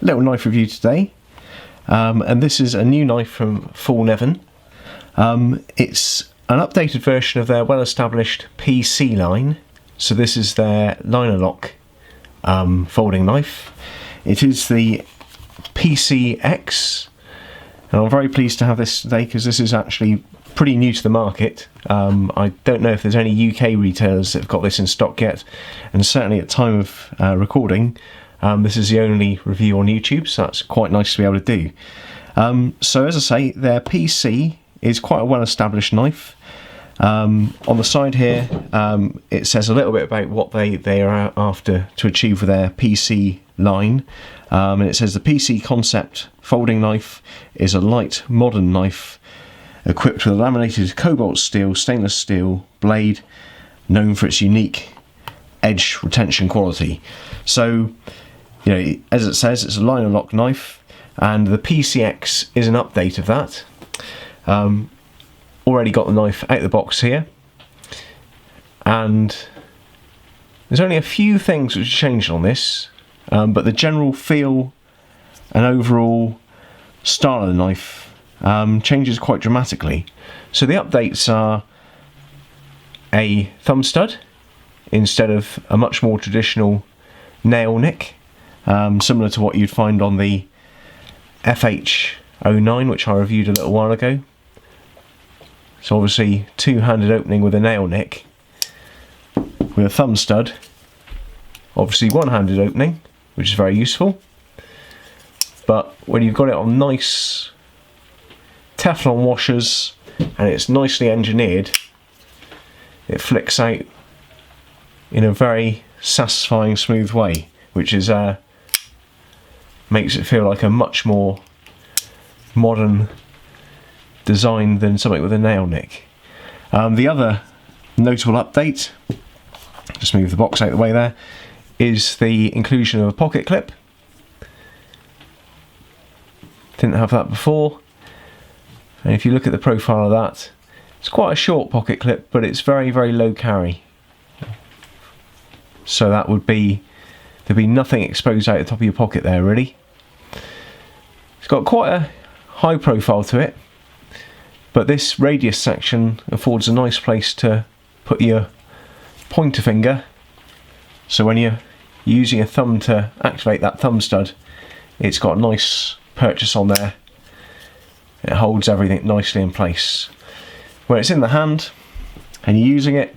Little knife review today, and this is a new knife from FALLKNIVEN. It's an updated version of their well-established PC line, so this is their liner lock folding knife. It is the PCx, and I'm very pleased to have this today because this is actually pretty new to the market. I don't know if there's any UK retailers that have got this in stock yet, and certainly at time of recording, this is the only review on YouTube, so that's quite nice to be able to do. So as I say, their PC is quite a well-established knife. On the side here, it says a little bit about what they are after to achieve with their PC line. And it says the PC concept folding knife is a light, modern knife equipped with a laminated cobalt steel, stainless steel blade, known for its unique edge retention quality. So, you know, as it says, it's a liner lock knife, and the PCx is an update of that. Already got the knife out of the box here, and there's only a few things which changed on this, but the general feel and overall style of the knife changes quite dramatically. So the updates are a thumb stud instead of a much more traditional nail nick, similar to what you'd find on the FH09, which I reviewed a little while ago. So obviously two-handed opening with a nail nick with a thumb stud. Obviously one-handed opening, which is very useful. But when you've got it on nice Teflon washers and it's nicely engineered, it flicks out in a very satisfying, smooth way, which is makes it feel like a much more modern design than something with a nail nick. The other notable update, just move the box out of the way there, is the inclusion of a pocket clip. Didn't have that before, and if you look at the profile of that, it's quite a short pocket clip, but it's very, very low carry. So that would be, there'd be nothing exposed out the top of your pocket there really. It's got quite a high profile to it, but this radius section affords a nice place to put your pointer finger, so when you're using a thumb to activate that thumb stud, it's got a nice purchase on there. It holds everything nicely in place. When it's in the hand and you're using it,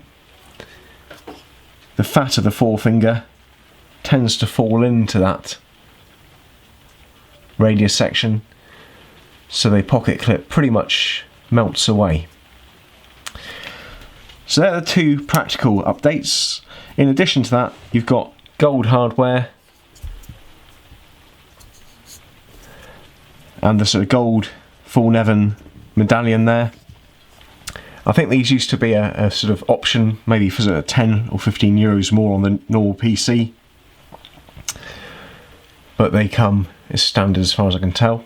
the fat of the forefinger tends to fall into that radius section, so the pocket clip pretty much melts away. So they're the two practical updates. In addition to that, you've got gold hardware and the sort of gold FALLKNIVEN medallion there. I think these used to be a sort of option, maybe for sort of 10 or 15 euros more on the normal PC, but they come as standard as far as I can tell.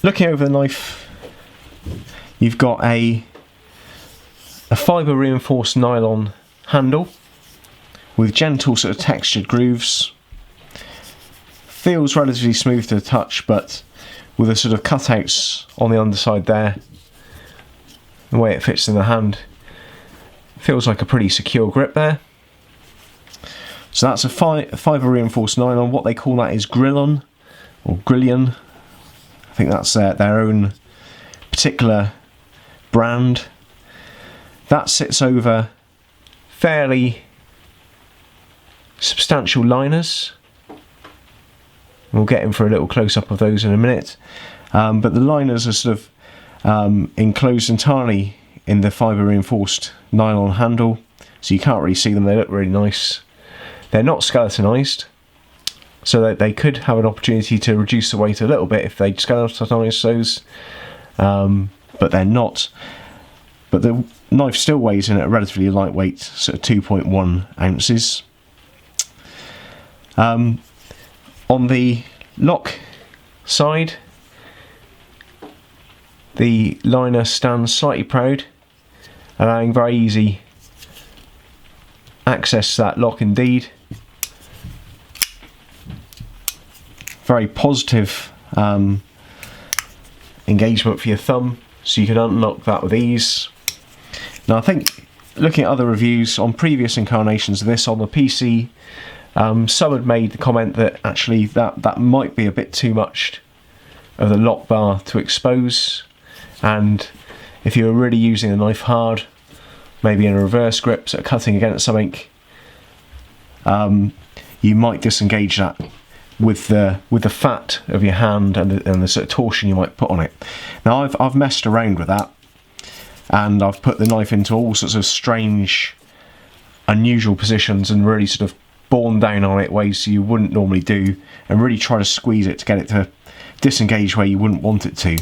Looking over the knife, you've got a fibre reinforced nylon handle with gentle sort of textured grooves. Feels relatively smooth to the touch, but with a sort of cutouts on the underside there, the way it fits in the hand, feels like a pretty secure grip there. So that's a fibre reinforced nylon. What they call that is Grillon or Grillion. I think that's their own particular brand. That sits over fairly substantial liners. We'll get in for a little close-up of those in a minute. But the liners are sort of enclosed entirely in the fibre reinforced nylon handle, so you can't really see them. They look really nice. They're not skeletonized, so that they could have an opportunity to reduce the weight a little bit if they skeletonise those, but they're not. But the knife still weighs in at a relatively lightweight, sort of 2.1 ounces. On the lock side, the liner stands slightly proud, allowing very easy access to that lock indeed. very positive engagement for your thumb, so you can unlock that with ease. Now I think, looking at other reviews on previous incarnations of this on the PC, some had made the comment that actually that might be a bit too much of the lock bar to expose, and if you were really using the knife hard, maybe in a reverse grip, so cutting against something, you might disengage that with the fat of your hand and the sort of torsion you might put on it. Now I've messed around with that, and I've put the knife into all sorts of strange, unusual positions and really sort of borne down on it ways you wouldn't normally do, and really try to squeeze it to get it to disengage where you wouldn't want it to.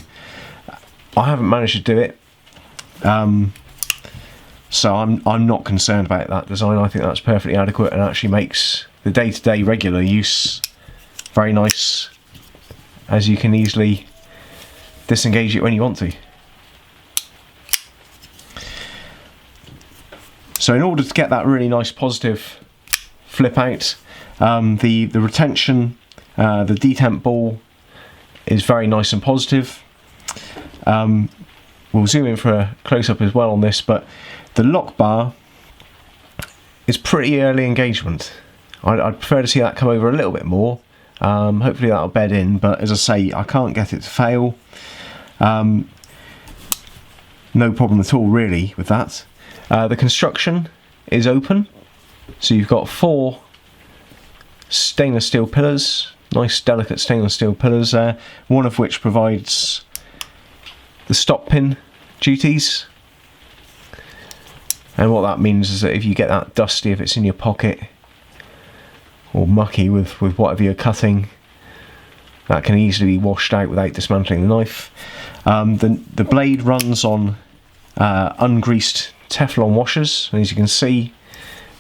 I haven't managed to do it, so I'm not concerned about that design. I think that's perfectly adequate and actually makes the day-to-day regular use very nice, as you can easily disengage it when you want to. So in order to get that really nice positive flip out, the retention, the detent ball is very nice and positive. We'll zoom in for a close-up as well on this, but the lock bar is pretty early engagement. I'd prefer to see that come over a little bit more. Hopefully that'll bed in, but as I say, I can't get it to fail. No problem at all really with that. The construction is open, so you've got 4 stainless steel pillars, nice delicate stainless steel pillars there, one of which provides the stop pin duties. And what that means is that if you get that dusty, if it's in your pocket, or mucky with whatever you're cutting, that can easily be washed out without dismantling the knife. The blade runs on ungreased Teflon washers, and as you can see,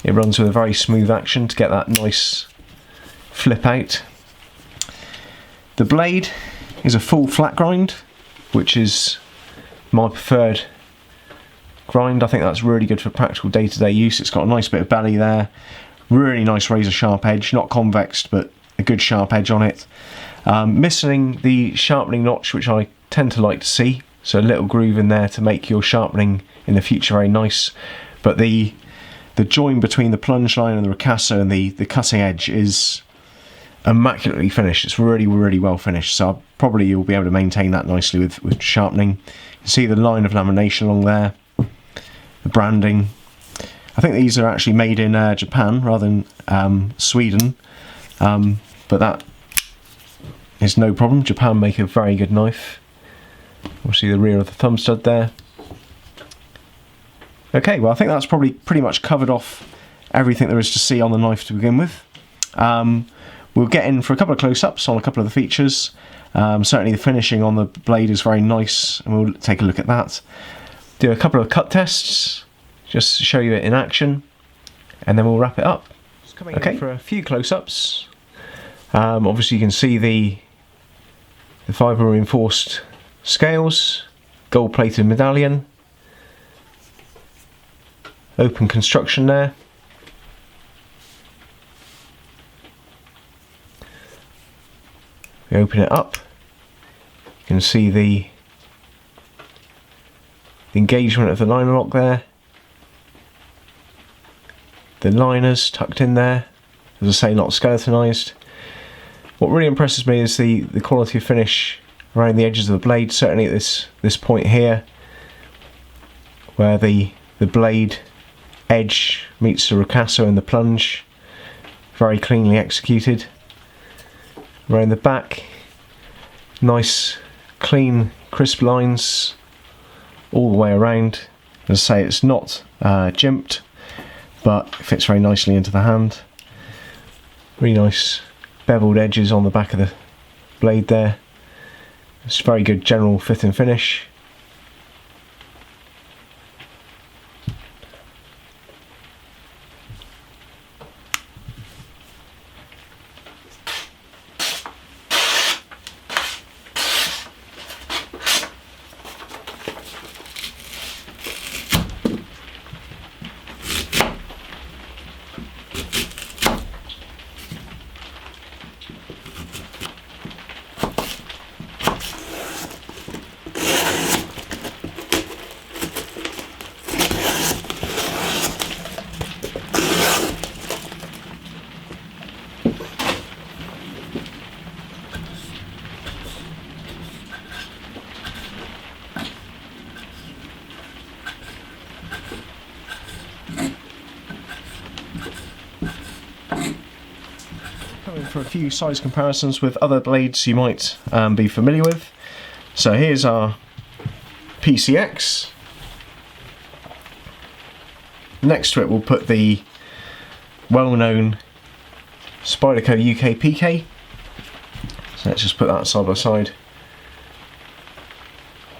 it runs with a very smooth action to get that nice flip out. The blade is a full flat grind, which is my preferred grind. I think that's really good for practical day-to-day use. It's got a nice bit of belly there, really nice razor sharp edge, not convexed but a good sharp edge on it. Missing the sharpening notch, which I tend to like to see, so a little groove in there to make your sharpening in the future very nice. But the join between the plunge line and the ricasso and the cutting edge is immaculately finished. It's really well finished, so probably you'll be able to maintain that nicely with sharpening. You can see the line of lamination along there, the branding. I think these are actually made in Japan rather than Sweden, but that is no problem. Japan make a very good knife. Obviously the rear of the thumb stud there. Okay, well I think that's probably pretty much covered off everything there is to see on the knife to begin with. We'll get in for a couple of close-ups on a couple of the features. Certainly the finishing on the blade is very nice, and we'll take a look at that. Do a couple of cut tests, just to show you it in action, and then we'll wrap it up. Just coming in for a few close-ups. Obviously you can see the fibre reinforced scales, gold-plated medallion, open construction there. We open it up, you can see the engagement of the liner lock there, the liners tucked in there, as I say, not skeletonized. What really impresses me is the quality of finish around the edges of the blade, certainly at this point here, where the blade edge meets the ricasso in the plunge, very cleanly executed. Around the back, nice clean crisp lines all the way around. As I say, it's not jimped, but it fits very nicely into the hand. Really nice beveled edges on the back of the blade there. It's a very good general fit and finish. for a few size comparisons with other blades you might be familiar with. So here's our PCX. Next to it we'll put the well-known Spyderco UK PK. So let's just put that side by side.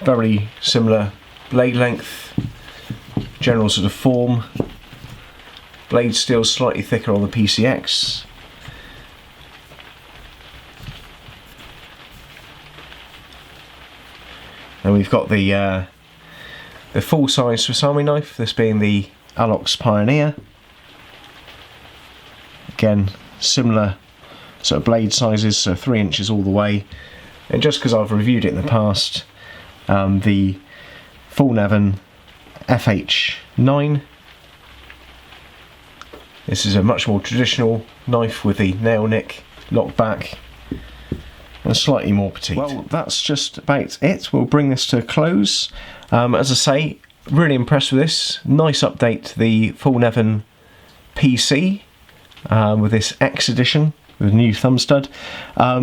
Very similar blade length, general sort of form. Blade steel slightly thicker on the PCX. And we've got the full-size Swiss Army knife, this being the Alox Pioneer. Again, similar sort of blade sizes, so 3 inches all the way. And just because I've reviewed it in the past, the FALLKNIVEN FH9. This is a much more traditional knife with the nail nick, lock back, and slightly more petite. Well, that's just about it. We'll bring this to a close. As I say, really impressed with this. Nice update to the FALLKNIVEN PC with this X edition with a new thumb stud.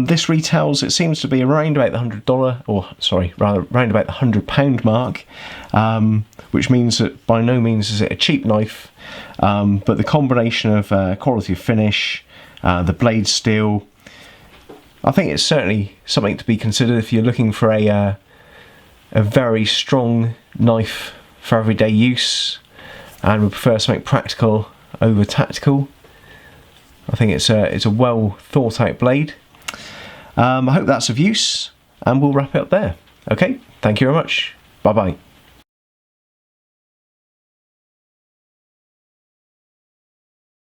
This retails, it seems to be around about the $100, or sorry, rather around about the £100 mark, which means that by no means is it a cheap knife, but the combination of quality of finish, the blade steel, I think it's certainly something to be considered if you're looking for a very strong knife for everyday use and would prefer something practical over tactical. I think it's a well thought out blade. I hope that's of use, and we'll wrap it up there. Okay, thank you very much. Bye bye.